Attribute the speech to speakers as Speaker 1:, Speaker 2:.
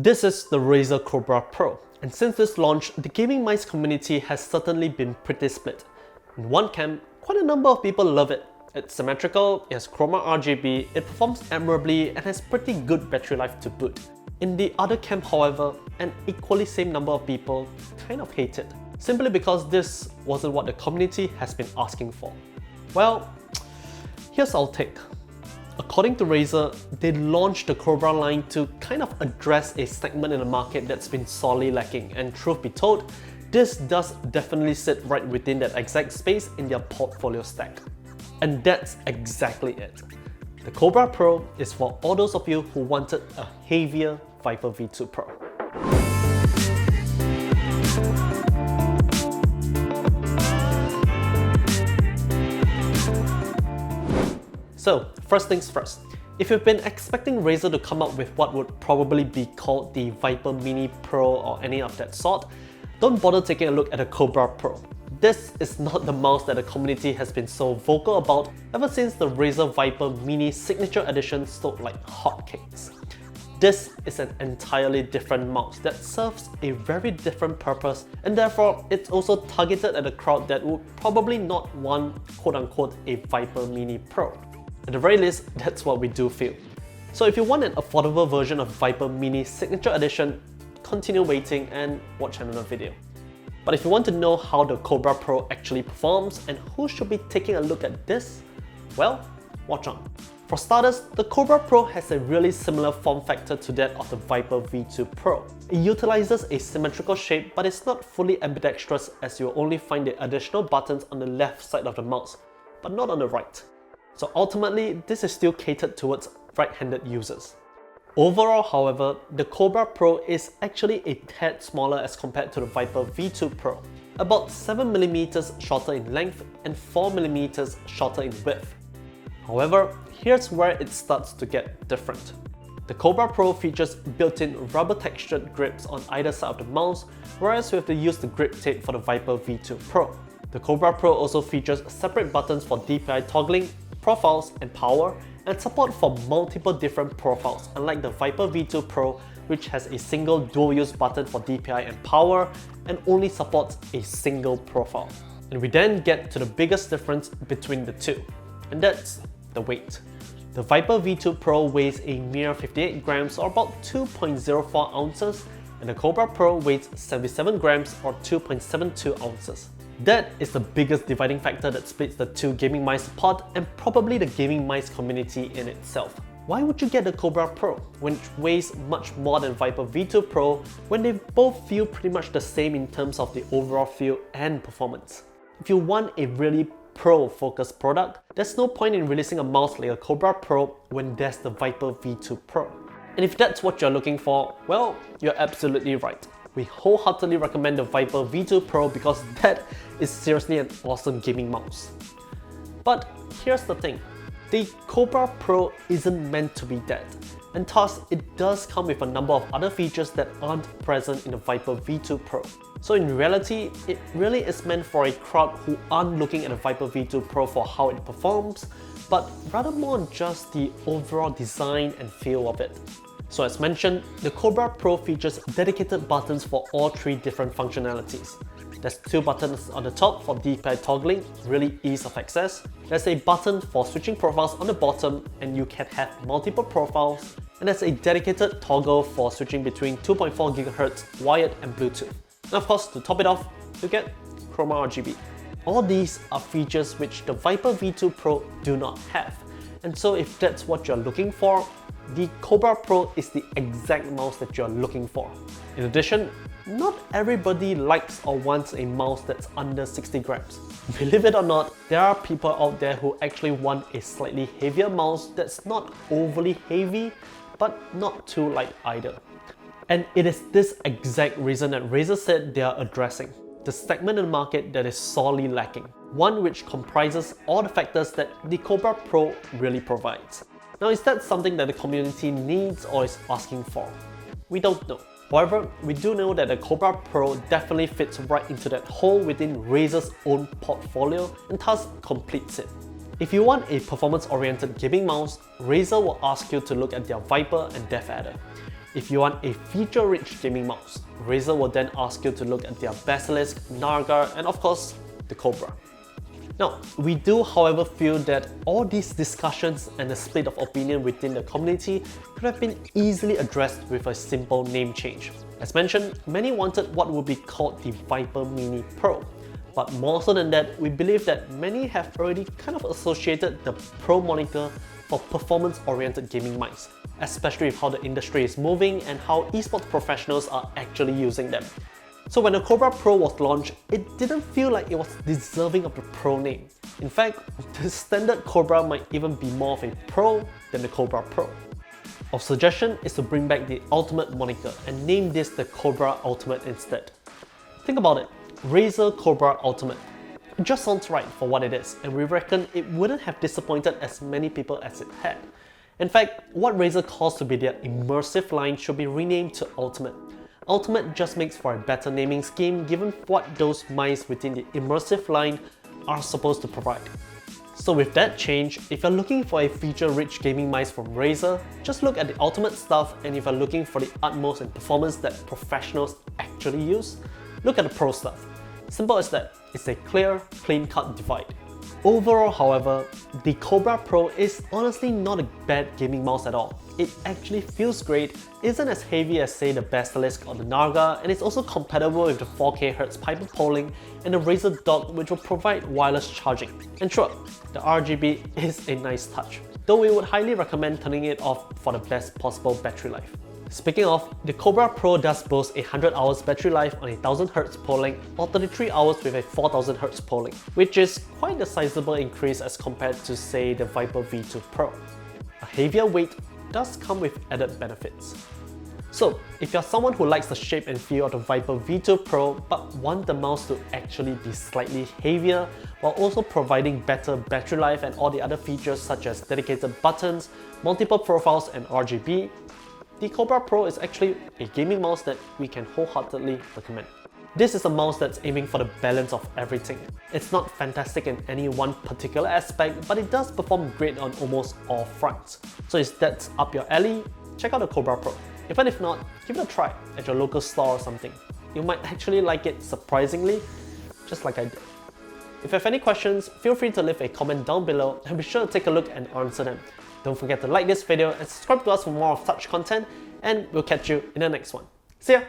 Speaker 1: This is the Razer Cobra Pro, and since this launch, the gaming mice community has certainly been pretty split. In one camp, quite a number of people love it. It's symmetrical, it has chroma RGB, it performs admirably and has pretty good battery life to boot. In the other camp, however, an equally same number of people kind of hate it, simply because this wasn't what the community has been asking for. Well, here's our take. According to Razer, they launched the Cobra line to kind of address a segment in the market that's been sorely lacking, and truth be told, this does definitely sit right within that exact space in their portfolio stack. And that's exactly it. The Cobra Pro is for all those of you who wanted a heavier Viper V2 Pro. So, first things first, if you've been expecting Razer to come up with what would probably be called the Viper Mini Pro or any of that sort, don't bother taking a look at the Cobra Pro. This is not the mouse that the community has been so vocal about ever since the Razer Viper Mini Signature Edition sold like hotcakes. This is an entirely different mouse that serves a very different purpose, and therefore it's also targeted at a crowd that would probably not want quote-unquote a Viper Mini Pro. At the very least, that's what we do feel. So if you want an affordable version of Viper Mini Signature Edition, continue waiting and watch another video. But if you want to know how the Cobra Pro actually performs and who should be taking a look at this, well, watch on. For starters, the Cobra Pro has a really similar form factor to that of the Viper V2 Pro. It utilizes a symmetrical shape, but it's not fully ambidextrous, as you'll only find the additional buttons on the left side of the mouse, but not on the right. So ultimately, this is still catered towards right-handed users. Overall, however, the Cobra Pro is actually a tad smaller as compared to the Viper V2 Pro, about 7mm shorter in length and 4mm shorter in width. However, here's where it starts to get different. The Cobra Pro features built-in rubber textured grips on either side of the mouse, whereas we have to use the grip tape for the Viper V2 Pro. The Cobra Pro also features separate buttons for DPI toggling, profiles and power, and support for multiple different profiles, unlike the Viper V2 Pro, which has a single dual-use button for DPI and power and only supports a single profile. And we then get to the biggest difference between the two, and that's the weight. The Viper V2 Pro weighs a mere 58 grams or about 2.04 ounces, and the Cobra Pro weighs 77 grams or 2.72 ounces. That is the biggest dividing factor that splits the two gaming mice apart, and probably the gaming mice community in itself. Why would you get the Cobra Pro, which weighs much more than Viper V2 Pro, when they both feel pretty much the same in terms of the overall feel and performance? If you want a really pro-focused product, there's no point in releasing a mouse like a Cobra Pro when there's the Viper V2 Pro. And if that's what you're looking for, well, you're absolutely right. We wholeheartedly recommend the Viper V2 Pro because that is seriously an awesome gaming mouse. But here's the thing, the Cobra Pro isn't meant to be that, and thus it does come with a number of other features that aren't present in the Viper V2 Pro. So in reality, it really is meant for a crowd who aren't looking at the Viper V2 Pro for how it performs, but rather more on just the overall design and feel of it. So as mentioned, the Cobra Pro features dedicated buttons for all three different functionalities. There's two buttons on the top for DPI toggling, really ease of access. There's a button for switching profiles on the bottom, and you can have multiple profiles. And there's a dedicated toggle for switching between 2.4 GHz wired and Bluetooth. And of course, to top it off, you get chroma RGB. All these are features which the Viper V2 Pro do not have. And so if that's what you're looking for, the Cobra Pro is the exact mouse that you're looking for. In addition, not everybody likes or wants a mouse that's under 60 grams. Believe it or not, there are people out there who actually want a slightly heavier mouse that's not overly heavy, but not too light either. And it is this exact reason that Razer said they are addressing the segment in the market that is sorely lacking, one which comprises all the factors that the Cobra Pro really provides. Now, is that something that the community needs or is asking for? We don't know. However, we do know that the Cobra Pro definitely fits right into that hole within Razer's own portfolio and thus completes it. If you want a performance-oriented gaming mouse, Razer will ask you to look at their Viper and Death Adder. If you want a feature-rich gaming mouse, Razer will then ask you to look at their Basilisk, Narga, and of course, the Cobra. Now, we do however feel that all these discussions and the split of opinion within the community could have been easily addressed with a simple name change. As mentioned, many wanted what would be called the Viper Mini Pro. But more so than that, we believe that many have already kind of associated the Pro moniker for performance-oriented gaming mice, especially with how the industry is moving and how esports professionals are actually using them. So when the Cobra Pro was launched, it didn't feel like it was deserving of the Pro name. In fact, the standard Cobra might even be more of a Pro than the Cobra Pro. Our suggestion is to bring back the Ultimate moniker and name this the Cobra Ultimate instead. Think about it, Razer Cobra Ultimate. It just sounds right for what it is, and we reckon it wouldn't have disappointed as many people as it had. In fact, what Razer calls to be their immersive line should be renamed to Ultimate. Ultimate just makes for a better naming scheme given what those mice within the immersive line are supposed to provide. So with that change, if you're looking for a feature-rich gaming mice from Razer, just look at the Ultimate stuff, and if you're looking for the utmost in performance that professionals actually use, look at the Pro stuff. Simple as that, it's a clear, clean-cut divide. Overall, however, the Cobra Pro is honestly not a bad gaming mouse at all. It actually feels great, isn't as heavy as say the Basilisk or the Narga, and it's also compatible with the 4K Hz Piper polling and the Razer dock, which will provide wireless charging. And sure, the RGB is a nice touch, though we would highly recommend turning it off for the best possible battery life. Speaking of, the Cobra Pro does boast a 100 hours battery life on a 1000Hz polling or 33 hours with a 4000Hz polling, which is quite a sizable increase as compared to say the Viper V2 Pro. A heavier weight does come with added benefits. So, if you're someone who likes the shape and feel of the Viper V2 Pro but want the mouse to actually be slightly heavier while also providing better battery life and all the other features such as dedicated buttons, multiple profiles and RGB, the Cobra Pro is actually a gaming mouse that we can wholeheartedly recommend. This is a mouse that's aiming for the balance of everything. It's not fantastic in any one particular aspect, but it does perform great on almost all fronts. So if that's up your alley, check out the Cobra Pro. Even if not, give it a try at your local store or something. You might actually like it surprisingly, just like I did. If you have any questions, feel free to leave a comment down below and be sure to take a look and answer them. Don't forget to like this video and subscribe to us for more of such content, and we'll catch you in the next one. See ya!